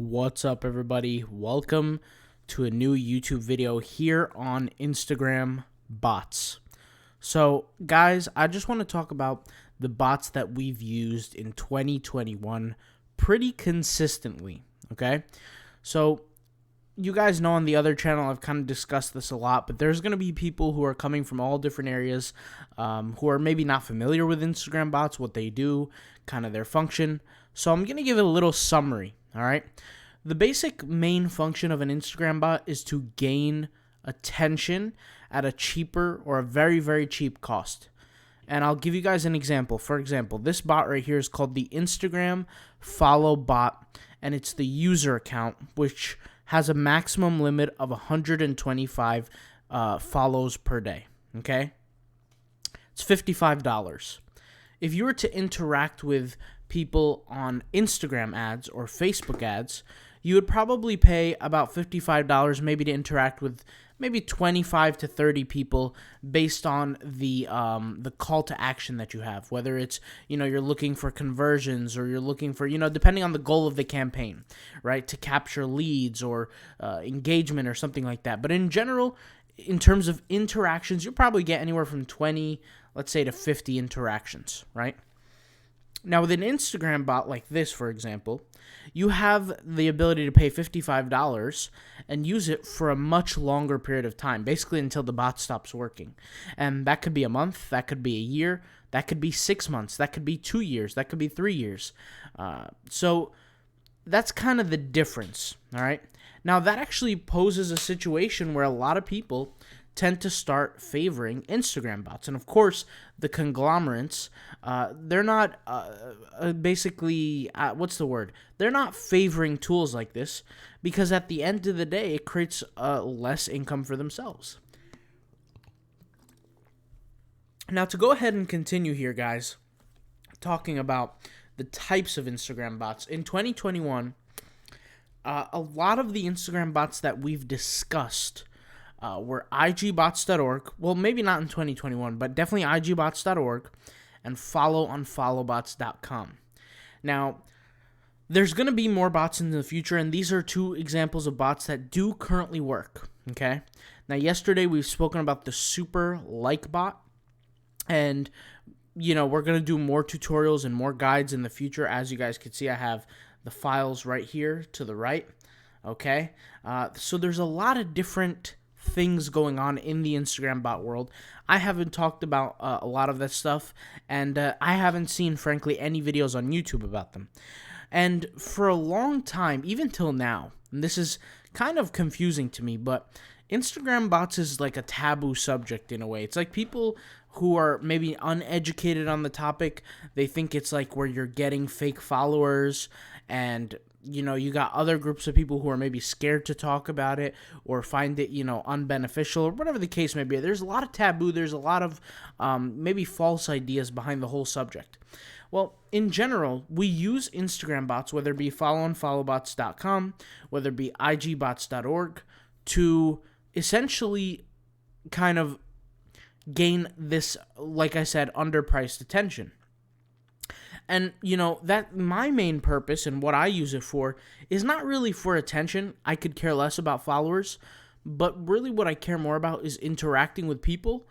What's up, everybody? Welcome to a new YouTube video here on Instagram bots. So, guys, I just want to talk about the bots that we've used in 2021 pretty consistently, okay? So, you guys know on the other channel I've kind of discussed this a lot, but there's going to be people who are coming from all different areas who are maybe not familiar with Instagram bots, what they do, kind of their function. So I'm going to give it a little summary, all right? The basic main function of an Instagram bot is to gain attention at a cheaper or a very, very cheap cost. And I'll give you guys an example. For example, this bot right here is called the Instagram Follow Bot, and it's the user account, which has a maximum limit of 125 follows per day, okay? It's $55. If you were to interact with people on Instagram ads or Facebook ads, you would probably pay about $55 maybe to interact with maybe 25 to 30 people based on the call to action that you have, whether it's, you're looking for conversions or you're looking for, depending on the goal of the campaign, right, to capture leads or engagement or something like that. But in general, in terms of interactions, you'll probably get anywhere from 20, let's say, to 50 interactions, right? Now, with an Instagram bot like this, for example, you have the ability to pay $55 and use it for a much longer period of time, basically until the bot stops working. And that could be a month, that could be a year, that could be 6 months, that could be 2 years, that could be 3 years. So that's kind of the difference, all right? Now, that actually poses a situation where a lot of people tend to start favoring Instagram bots. And of course, the conglomerates, they're not They're not favoring tools like this because at the end of the day, it creates less income for themselves. Now, to go ahead and continue here, guys, talking about the types of Instagram bots. In 2021, a lot of the Instagram bots that we've discussed were igbots.org. Well, maybe not in 2021, but definitely igbots.org and followonfollowbots.com. Now, there's going to be more bots in the future, and these are two examples of bots that do currently work, okay? Now, yesterday we've spoken about the super like bot, and, we're going to do more tutorials and more guides in the future. As you guys can see, I have the files right here to the right, okay? So there's a lot of different things going on in the Instagram bot world. I haven't talked about a lot of that stuff, and I haven't seen, frankly, any videos on YouTube about them. And for a long time, even till now, and this is kind of confusing to me, but Instagram bots is like a taboo subject in a way. It's like people who are maybe uneducated on the topic, they think it's like where you're getting fake followers, and you got other groups of people who are maybe scared to talk about it or find it, unbeneficial or whatever the case may be. There's a lot of taboo. There's a lot of maybe false ideas behind the whole subject. Well, in general, we use Instagram bots, whether it be followonfollowbots.com, whether it be igbots.org, to essentially kind of gain this, like I said, underpriced attention. And, that my main purpose and what I use it for is not really for attention. I could care less about followers, but really what I care more about is interacting with people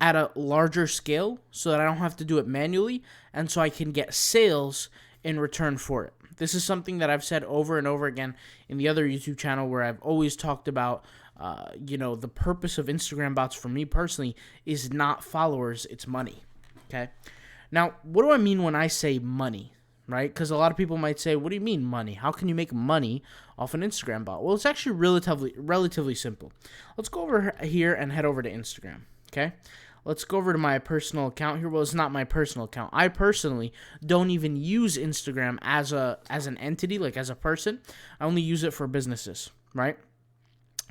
at a larger scale so that I don't have to do it manually and so I can get sales in return for it. This is something that I've said over and over again in the other YouTube channel where I've always talked about, the purpose of Instagram bots for me personally is not followers, it's money, okay? Now, what do I mean when I say money, right? Because a lot of people might say, what do you mean money? How can you make money off an Instagram bot? Well, it's actually relatively simple. Let's go over here and head over to Instagram, okay? Let's go over to my personal account here. Well, it's not my personal account. I personally don't even use Instagram as an entity, like as a person. I only use it for businesses, right?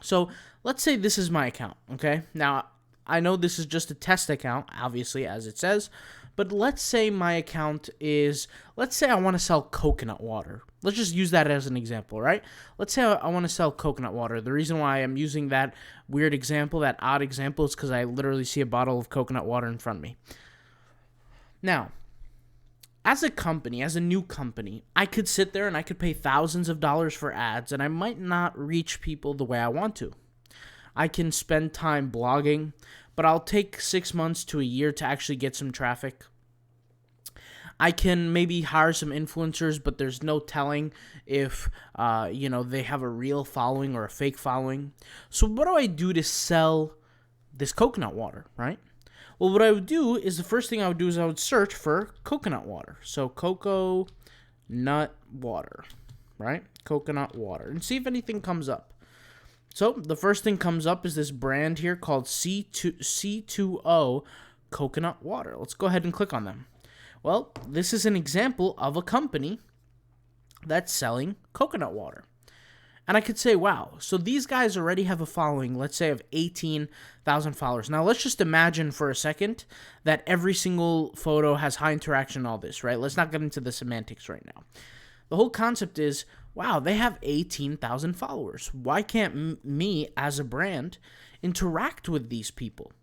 So let's say this is my account, okay? Now, I know this is just a test account, obviously, as it says, but let's say my account is, let's say I want to sell coconut water. Let's just use that as an example, right? Let's say I want to sell coconut water. The reason why I'm using that weird example, that odd example, is because I literally see a bottle of coconut water in front of me. Now, as a company, as a new company, I could sit there and I could pay thousands of dollars for ads, and I might not reach people the way I want to. I can spend time blogging, but I'll take 6 months to a year to actually get some traffic. I can maybe hire some influencers, but there's no telling if, they have a real following or a fake following. So what do I do to sell this coconut water, right? Well, what I would do is the first thing I would do is I would search for coconut water. So coconut water, right? Coconut water. And see if anything comes up. So the first thing comes up is this brand here called C2O coconut water. Let's go ahead and click on them. Well, this is an example of a company that's selling coconut water. And I could say, wow, so these guys already have a following, let's say, of 18,000 followers. Now, let's just imagine for a second that every single photo has high interaction and all this, right? Let's not get into the semantics right now. The whole concept is, wow, they have 18,000 followers. Why can't me, as a brand, interact with these people?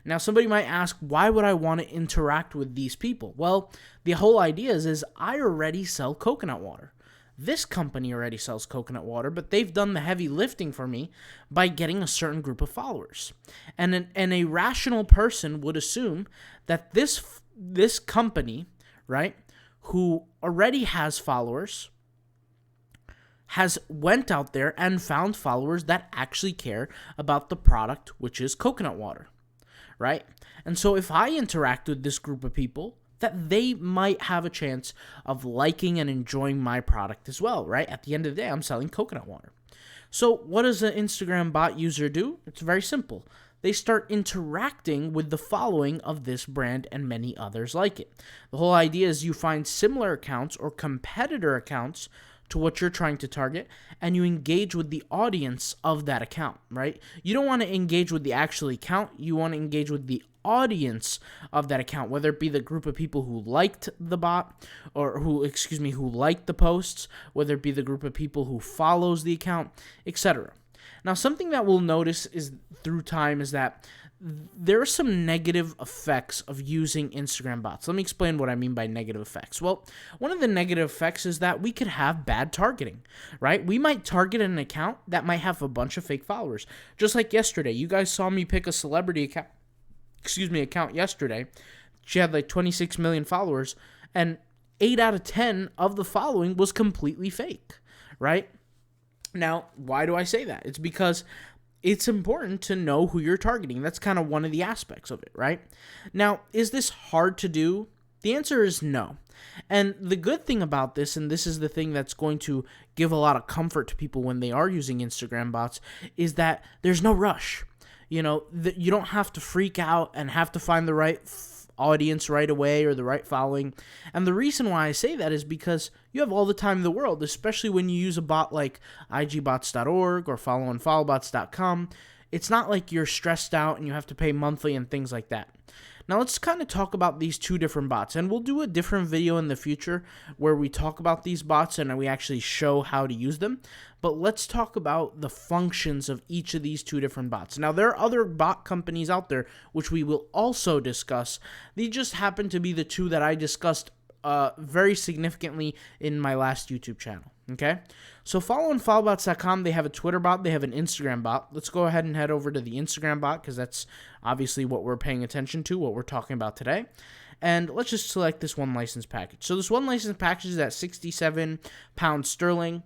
Now, somebody might ask, why would I want to interact with these people? Well, the whole idea is I already sell coconut water. This company already sells coconut water, but they've done the heavy lifting for me by getting a certain group of followers. And a rational person would assume that this company, right, who already has followers, has went out there and found followers that actually care about the product, which is coconut water, right? And so if I interact with this group of people, that they might have a chance of liking and enjoying my product as well, right? At the end of the day, I'm selling coconut water. So what does an Instagram bot user do? It's very simple. They start interacting with the following of this brand and many others like it. The whole idea is you find similar accounts or competitor accounts to what you're trying to target, and you engage with the audience of that account, right? You don't want to engage with the actual account. You want to engage with the audience of that account, whether it be the group of people who liked the bot or who liked the posts, whether it be the group of people who follows the account, etc. Now, something that we'll notice is through time is that there are some negative effects of using Instagram bots. Let me explain what I mean by negative effects. Well, one of the negative effects is that we could have bad targeting, right? We might target an account that might have a bunch of fake followers. Just like yesterday, you guys saw me pick a celebrity account yesterday. She had like 26 million followers, and 8 out of 10 of the following was completely fake, right? Now, why do I say that? It's because it's important to know who you're targeting. That's kind of one of the aspects of it, right? Now, is this hard to do? The answer is no. And the good thing about this, and this is the thing that's going to give a lot of comfort to people when they are using Instagram bots, is that there's no rush. You don't have to freak out and have to find the right audience right away or the right following. And the reason why I say that is because you have all the time in the world, especially when you use a bot like igbots.org or followandfollowbots.com. It's not like you're stressed out and you have to pay monthly and things like that. Now let's kind of talk about these two different bots, and we'll do a different video in the future where we talk about these bots and we actually show how to use them. But let's talk about the functions of each of these two different bots. Now, there are other bot companies out there which we will also discuss. These just happen to be the two that I discussed very significantly in my last YouTube channel. Okay, so followandfollowbots.com, they have a Twitter bot, they have an Instagram bot. Let's go ahead and head over to the Instagram bot because that's obviously what we're paying attention to, what we're talking about today. And let's just select this one license package. So this one license package is at £67,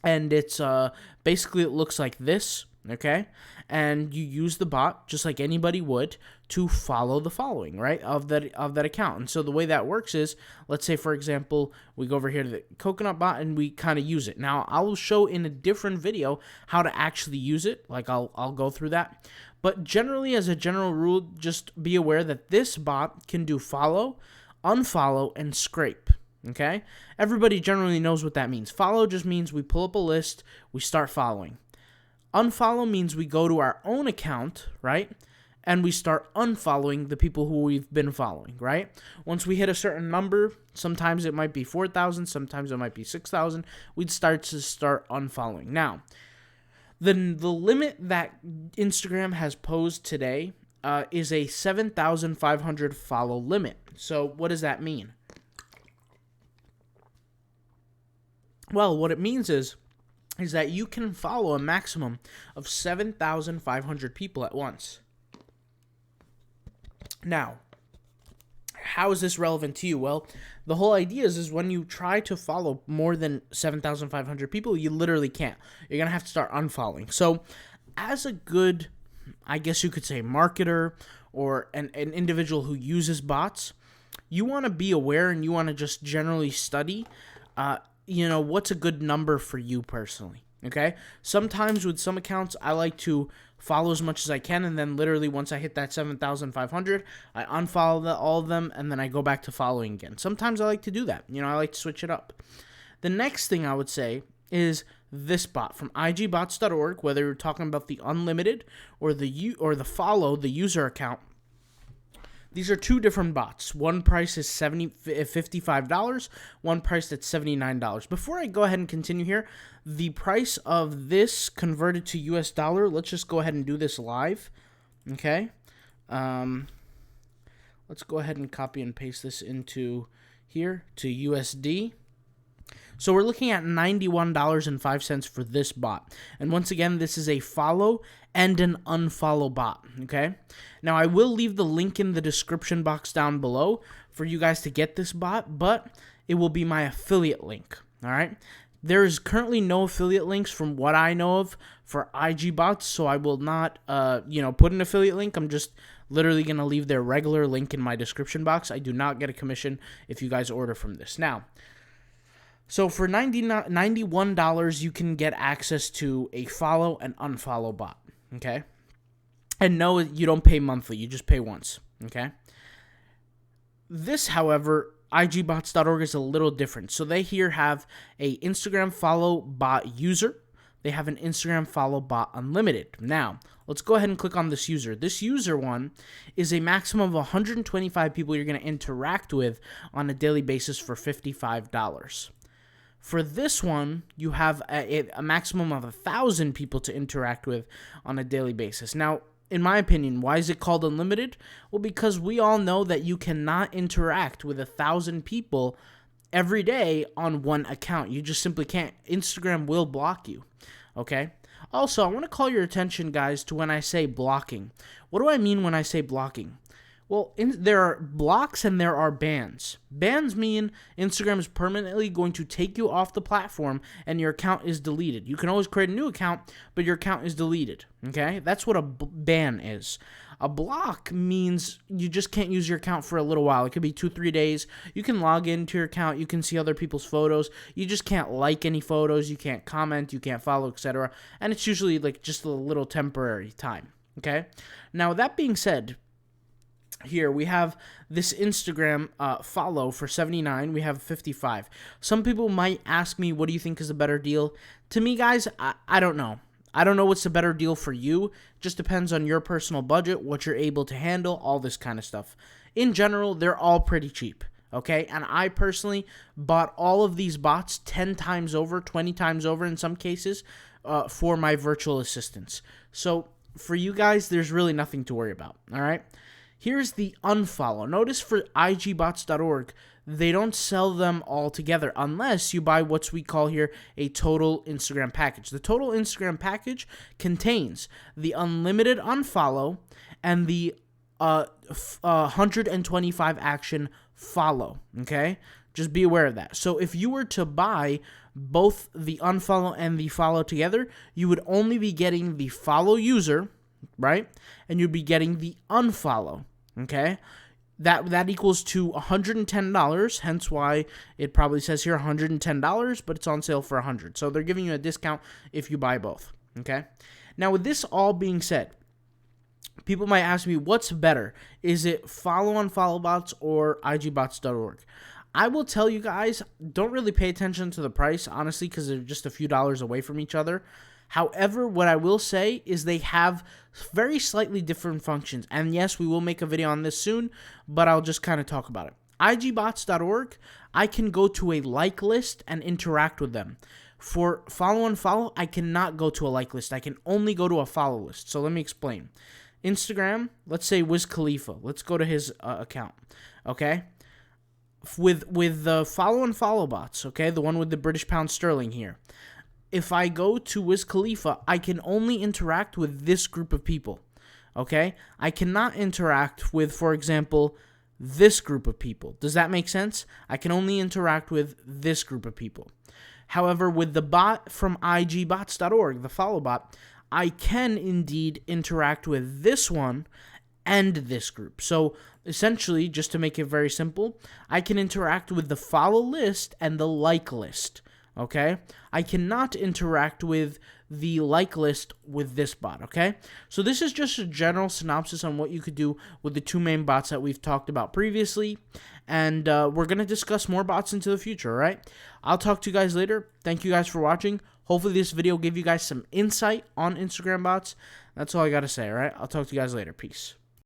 and it's basically, it looks like this. Okay, and you use the bot just like anybody would to follow the following, right, of that account. And so the way that works is, let's say for example, we go over here to the coconut bot and we kind of use it. Now I will show in a different video how to actually use it. Like I'll go through that. But generally, as a general rule, just be aware that this bot can do follow, unfollow, and scrape. Okay, everybody generally knows what that means. Follow just means we pull up a list, we start following. Unfollow means we go to our own account, right? And we start unfollowing the people who we've been following, right? Once we hit a certain number, sometimes it might be 4,000, sometimes it might be 6,000, we'd start unfollowing. Now, the limit that Instagram has posed today is a 7,500 follow limit. So what does that mean? Well, what it means is that you can follow a maximum of 7,500 people at once. Now, how is this relevant to you? Well, the whole idea is when you try to follow more than 7,500 people, you literally can't. You're going to have to start unfollowing. So, as a good, I guess you could say, marketer or an individual who uses bots, you want to be aware and you want to just generally study, what's a good number for you personally, okay? Sometimes with some accounts, I like to follow as much as I can, and then literally once I hit that 7,500, I unfollow all of them, and then I go back to following again. Sometimes I like to do that. I like to switch it up. The next thing I would say is this bot from igbots.org, whether you're talking about the unlimited or the follow, the user account. These are two different bots. One price is $55, one price at $79. Before I go ahead and continue here, the price of this converted to US dollar, let's just go ahead and do this live, okay? Let's go ahead and copy and paste this into here to USD. So we're looking at $91.05 for this bot. And once again, this is a follow and an unfollow bot, okay? Now, I will leave the link in the description box down below for you guys to get this bot, but it will be my affiliate link, all right? There is currently no affiliate links from what I know of for IG bots, so I will not, put an affiliate link. I'm just literally going to leave their regular link in my description box. I do not get a commission if you guys order from this. Now, so for $91, you can get access to a follow and unfollow bot, okay? And no, you don't pay monthly. You just pay once, okay? This, however, igbots.org is a little different. So they here have a Instagram follow bot user. They have an Instagram follow bot unlimited. Now, let's go ahead and click on this user. This user one is a maximum of 125 people you're going to interact with on a daily basis for $55. For this one, you have a maximum of 1,000 people to interact with on a daily basis. Now, in my opinion, why is it called unlimited? Well, because we all know that you cannot interact with 1,000 people every day on one account. You just simply can't. Instagram will block you, okay? Also, I want to call your attention, guys, to when I say blocking. What do I mean when I say blocking? Well, there are blocks and there are bans. Bans mean Instagram is permanently going to take you off the platform and your account is deleted. You can always create a new account, but your account is deleted, okay? That's what a ban is. A block means you just can't use your account for a little while. It could be 2-3 days. You can log into your account. You can see other people's photos. You just can't like any photos. You can't comment. You can't follow, etc. And it's usually like just a little temporary time, okay? Now, that being said, here we have this Instagram follow for $79. We have 55. Some people might ask me, what do you think is a better deal? To me, guys, I don't know. I don't know what's a better deal for you. Just depends on your personal budget, what you're able to handle, all this kind of stuff. In general, they're all pretty cheap, okay? And I personally bought all of these bots 10 times over, 20 times over in some cases for my virtual assistants. So for you guys, there's really nothing to worry about, all right? Here's the unfollow. Notice for igbots.org, they don't sell them all together unless you buy what we call here a total Instagram package. The total Instagram package contains the unlimited unfollow and the 125 action follow, okay? Just be aware of that. So if you were to buy both the unfollow and the follow together, you would only be getting the follow user, right? And you'd be getting the unfollow, okay? That equals to $110, hence why it probably says here $110, but it's on sale for $100. So they're giving you a discount if you buy both, okay? Now, with this all being said, people might ask me, what's better? Is it follow on follow bots or igbots.org? I will tell you guys, don't really pay attention to the price, honestly, because they're just a few dollars away from each other. However, what I will say is they have very slightly different functions. And yes, we will make a video on this soon, but I'll just kind of talk about it. igbots.org, I can go to a like list and interact with them. For follow and follow, I cannot go to a like list. I can only go to a follow list. So let me explain. Instagram, let's say Wiz Khalifa. Let's go to his account, okay? with the follow and follow bots, okay, the one with the British pound sterling here. If I go to Wiz Khalifa, I can only interact with this group of people, okay? I cannot interact with, for example, this group of people. Does that make sense? I can only interact with this group of people. However, with the bot from igbots.org, the follow bot, I can indeed interact with this one and this group. So essentially, just to make it very simple, I can interact with the follow list and the like list. Okay, I cannot interact with the like list with this bot. Okay, so this is just a general synopsis on what you could do with the two main bots that we've talked about previously, and we're gonna discuss more bots into the future. All right, I'll talk to you guys later. Thank you guys for watching. Hopefully this video gave you guys some insight on Instagram bots. That's all I gotta say. All right, I'll talk to you guys later. Peace.